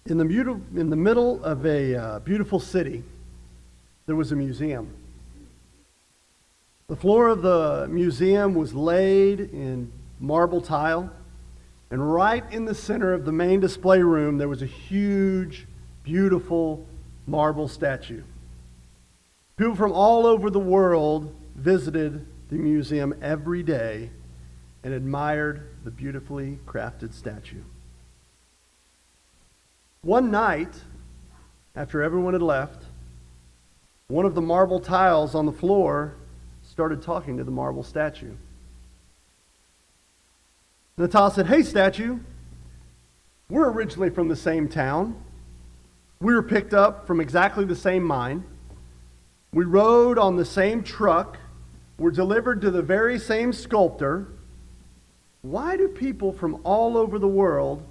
In the middle of a beautiful city, there was a museum. The floor of the museum was laid in marble tile, and right in the center of the main display room, there was a huge, beautiful marble statue. People from all over the world visited the museum every day and admired the beautifully crafted statue. One night, after everyone had left, one of the marble tiles on the floor started talking to the marble statue. And the tile said, "Hey, statue, we're originally from the same town. We were picked up from exactly the same mine. We rode on the same truck. We're delivered to the very same sculptor. Why do people from all over the world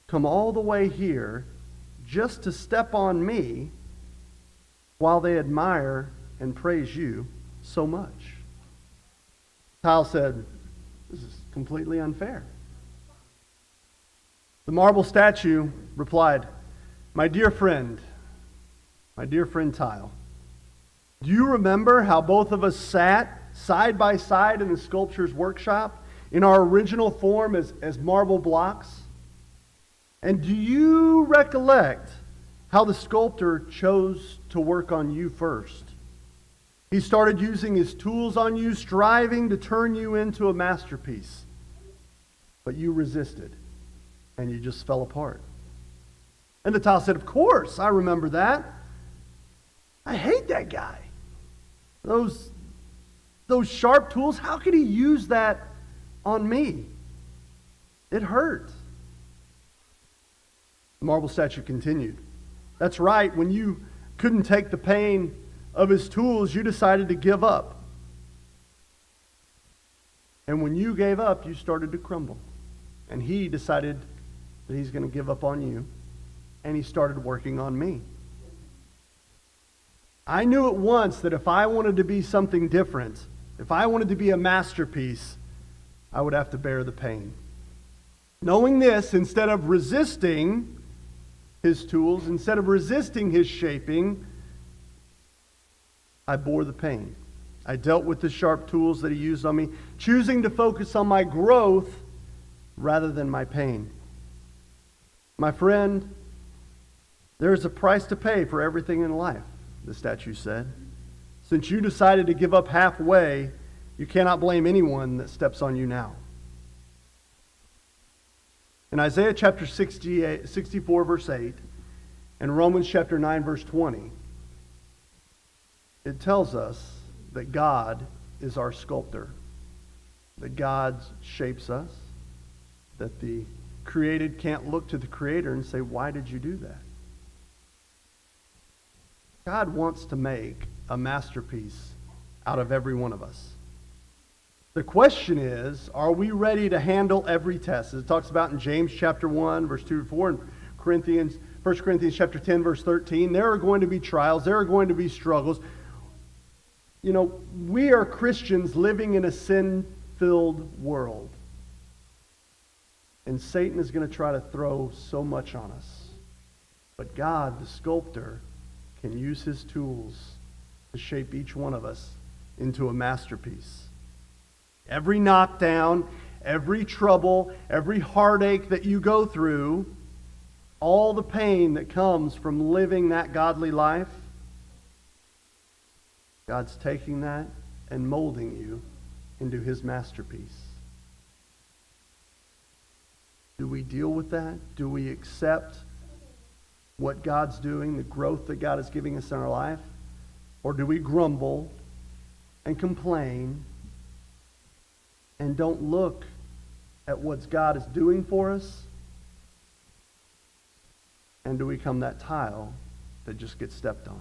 come all the way here just to step on me while they admire and praise you so much?" Tile said, "This is completely unfair." The marble statue replied, my dear friend Tile, do you remember how both of us sat side by side in the sculpture's workshop in our original form as marble blocks? And do you recollect how the sculptor chose to work on you first? He started using his tools on you, striving to turn you into a masterpiece. But you resisted, and you just fell apart. And the tile said, "Of course, I remember that. I hate that guy. Those sharp tools, how could he use that on me? It hurt." The marble statue continued, "That's right, when you couldn't take the pain of his tools, you decided to give up. And when you gave up, you started to crumble. And he decided that he's going to give up on you, and he started working on me. I knew at once that if I wanted to be something different, if I wanted to be a masterpiece, I would have to bear the pain. Knowing this, instead of resisting his tools, instead of resisting his shaping, I bore the pain. I dealt with the sharp tools that he used on me, choosing to focus on my growth rather than my pain. My friend, there is a price to pay for everything in life," the statue said. "Since you decided to give up halfway, you cannot blame anyone that steps on you now." In Isaiah chapter 64, verse 8, and Romans chapter 9, verse 20, it tells us that God is our sculptor, that God shapes us, that the created can't look to the Creator and say, "Why did you do that?" God wants to make a masterpiece out of every one of us. The question is, are we ready to handle every test? As it talks about in James chapter 1, verse 2 to 4, and 1 Corinthians chapter 10, verse 13, there are going to be trials, there are going to be struggles. You know, we are Christians living in a sin-filled world. And Satan is going to try to throw so much on us. But God, the sculptor, can use his tools to shape each one of us into a masterpiece. Every knockdown, every trouble, every heartache that you go through, all the pain that comes from living that godly life, God's taking that and molding you into his masterpiece. Do we deal with that? Do we accept what God's doing, the growth that God is giving us in our life? Or do we grumble and complain and don't look at what God is doing for us? And do we become that tile that just gets stepped on?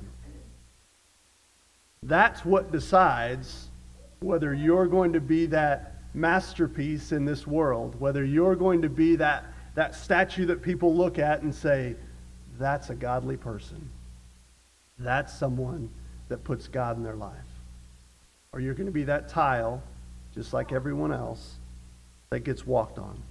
That's what decides whether you're going to be that masterpiece in this world, whether you're going to be that statue that people look at and say, "That's a godly person. That's someone that puts God in their life." Or you're going to be that tile, just like everyone else, that gets walked on.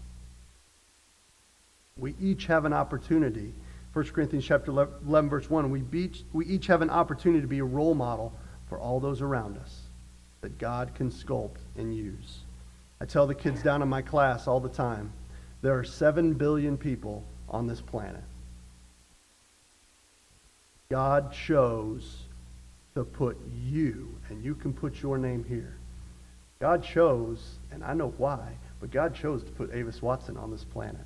We each have an opportunity. 1 Corinthians chapter 11, verse 1, we each have an opportunity to be a role model for all those around us that God can sculpt and use. I tell the kids down in my class all the time, there are 7 billion people on this planet. God chose to put you, and you can put your name here. God chose, and I know why, but God chose to put Avis Watson on this planet.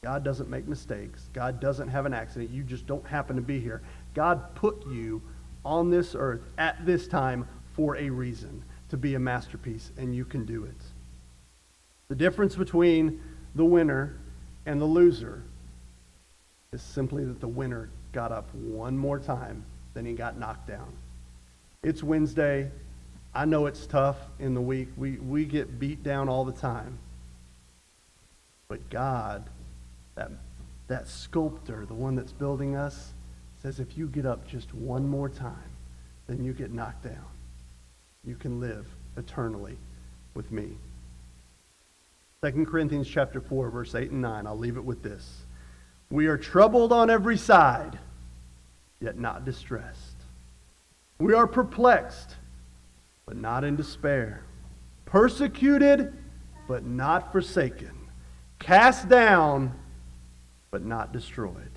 God doesn't make mistakes. God doesn't have an accident. You just don't happen to be here. God put you on this earth at this time for a reason, to be a masterpiece, and you can do it. The difference between the winner and the loser is simply that the winner got up one more time than he got knocked down. It's Wednesday. I know it's tough in the week. We get beat down all the time. But God, that sculptor, the one that's building us, says if you get up just one more time, then you get knocked down. You can live eternally with me. 2 Corinthians chapter 4, verse 8 and 9. I'll leave it with this. We are troubled on every side, yet not distressed. We are perplexed, but not in despair. Persecuted, but not forsaken. Cast down, but not destroyed.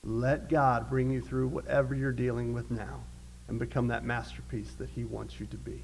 Let God bring you through whatever you're dealing with now and become that masterpiece that He wants you to be.